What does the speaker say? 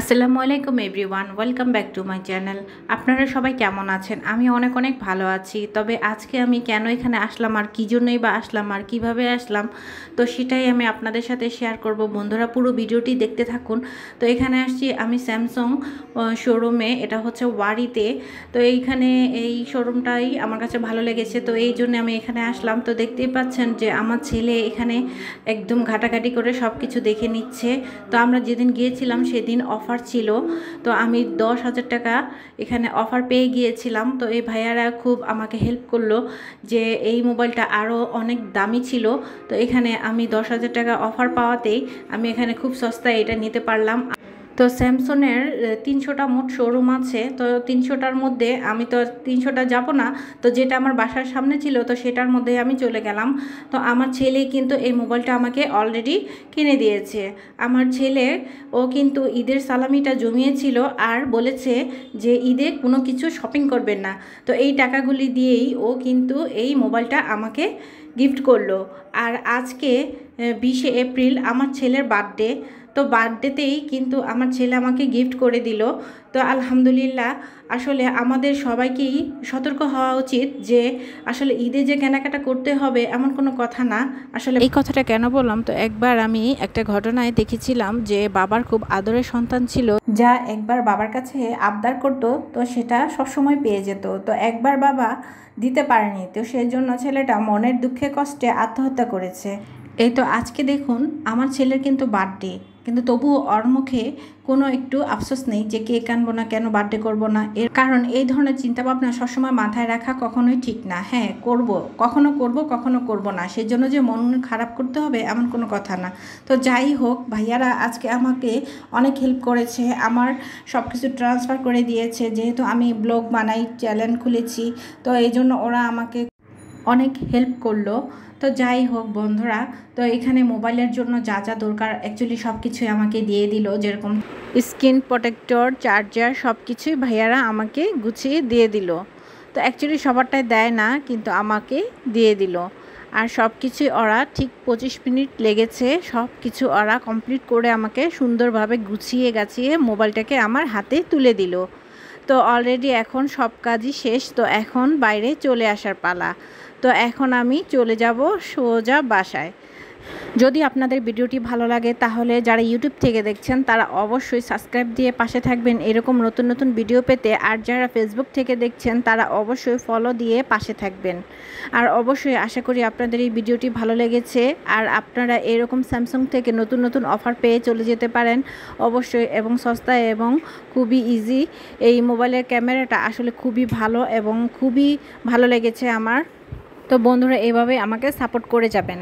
আসসালামু আলাইকুম everyone, welcome back to my channel. আপনারা সবাই কেমন আছেন? আমি অনেক অনেক ভালো আছি। তবে আজকে আমি কেন এখানে আসলাম আর কী জন্যই বা আসলাম আর কিভাবে আসলাম, তো সেটাই আমি আপনাদের সাথে শেয়ার করব। বন্ধুরা পুরো ভিডিওটি দেখতে থাকুন। তো এখানে আসছি আমি স্যামসাং শোরুমে, এটা হচ্ছে ওয়ারিতে। তো এইখানে এই শোরুমটাই আমার কাছে ভালো লেগেছে, তো এই জন্য আমি এখানে আসলাম। তো দেখতেই পাচ্ছেন যে আমার ছেলে এখানে একদম ঘাটাঘাটি করে সব কিছু দেখে নিচ্ছে। তো আমরা যেদিন গিয়েছিলাম সেদিন অফার ছিল, তো আমি 10,000 টাকা এখানে অফার পেয়ে গিয়েছিলাম। তো এই ভাইয়ারা খুব আমাকে হেল্প করলো যে এই মোবাইলটা আরও অনেক দামি ছিল, তো এখানে আমি 10,000 টাকা অফার পাওয়াতেই আমি এখানে খুব সস্তায় এটা নিতে পারলাম। তো স্যামসংয়ের 300টা মোট শোরুম আছে, তো 300টার মধ্যে আমি তো 300টা যাব না, তো যেটা আমার বাসার সামনে ছিল তো সেটার মধ্যে আমি চলে গেলাম। তো আমার ছেলে কিন্তু এই মোবাইলটা আমাকে অলরেডি কিনে দিয়েছে। আমার ছেলে ও কিন্তু ঈদের সালামিটা জমিয়েছিল আর বলেছে যে ঈদে কোনো কিছু শপিং করবেন না, তো এই টাকাগুলি দিয়েই ও কিন্তু এই মোবাইলটা আমাকে গিফট করলো। আর আজকে 20শে এপ্রিল আমার ছেলের বার্থডে, তো বার্থডেতেই কিন্তু আমার ছেলে আমাকে গিফট করে দিল। তো আলহামদুলিল্লাহ, আসলে আমাদের সবাইকেই সতর্ক হওয়া উচিত যে আসলে ঈদে যে কেনাকাটা করতে হবে এমন কোনো কথা না। আসলে এই কথাটা কেন বললাম, তো একবার আমি একটা ঘটনায় দেখেছিলাম যে বাবার খুব আদরের সন্তান ছিল, যা একবার বাবার কাছে আবদার করতো তো সেটা সবসময় পেয়ে যেত। তো একবার বাবা দিতে পারেনি, তো সেই জন্য ছেলেটা মনের দুঃখে কষ্টে আত্মহত্যা করেছে। এই তো আজকে দেখুন আমার ছেলের কিন্তু বার্থডে, কিন্তু তবুও ওর মুখে কোনো একটু আফসোস নেই যে কেক আনবো না, কেন বার্থডে করবো না। এর কারণ এই ধরনের চিন্তাভাবনা সবসময় মাথায় রাখা কখনোই ঠিক না। হ্যাঁ করব, কখনো করব, কখনো করব না, সেই জন্য যে মন খারাপ করতে হবে এমন কোনো কথা না। তো যাই হোক, ভাইয়ারা আজকে আমাকে অনেক হেল্প করেছে, আমার সব কিছু ট্রান্সফার করে দিয়েছে। যেহেতু আমি ব্লগ বানাই, চ্যানেল খুলেছি, তো এই জন্য ওরা আমাকে অনেক হেল্প করলো। তো যাই হোক বন্ধুরা, তো এখানে মোবাইলের জন্য যা যা দরকার অ্যাকচুয়ালি সব কিছুই আমাকে দিয়ে দিল, যেরকম স্ক্রিন প্রোটেক্টর, চার্জার, সব কিছুই ভাইয়ারা আমাকে গুছিয়ে দিয়ে দিল। তো অ্যাকচুয়ালি সবারটাই দেয় না, কিন্তু আমাকে দিয়ে দিল। আর সব কিছুই ওরা ঠিক 25 মিনিট লেগেছে, সব কিছু ওরা কমপ্লিট করে আমাকে সুন্দরভাবে গুছিয়ে গাছিয়ে মোবাইলটাকে আমার হাতে তুলে দিল। তো অলরেডি এখন সব কাজই শেষ, তো এখন বাইরে চলে আসার পালা। তো এখন আমি চলে যাব সোজা বাসায়। যদি আপনাদের ভিডিওটি ভালো লাগে তাহলে যারা ইউটিউব থেকে দেখছেন তারা অবশ্যই সাবস্ক্রাইব দিয়ে পাশে থাকবেন এরকম নতুন নতুন ভিডিও পেতে। আর যারা ফেসবুক থেকে দেখছেন তারা অবশ্যই ফলো দিয়ে পাশে থাকবেন। আর অবশ্যই আশা করি আপনাদের এই ভিডিওটি ভালো লেগেছে, আর আপনারা এরকম স্যামসাং থেকে নতুন নতুন অফার পেয়ে চলে যেতে পারেন অবশ্যই, এবং সস্তায় এবং খুবই ইজি। এই মোবাইলের ক্যামেরাটা আসলে খুবই ভালো এবং খুবই ভালো লেগেছে আমার। তো বন্ধুরা এভাবে আমাকে সাপোর্ট করে যাবেন।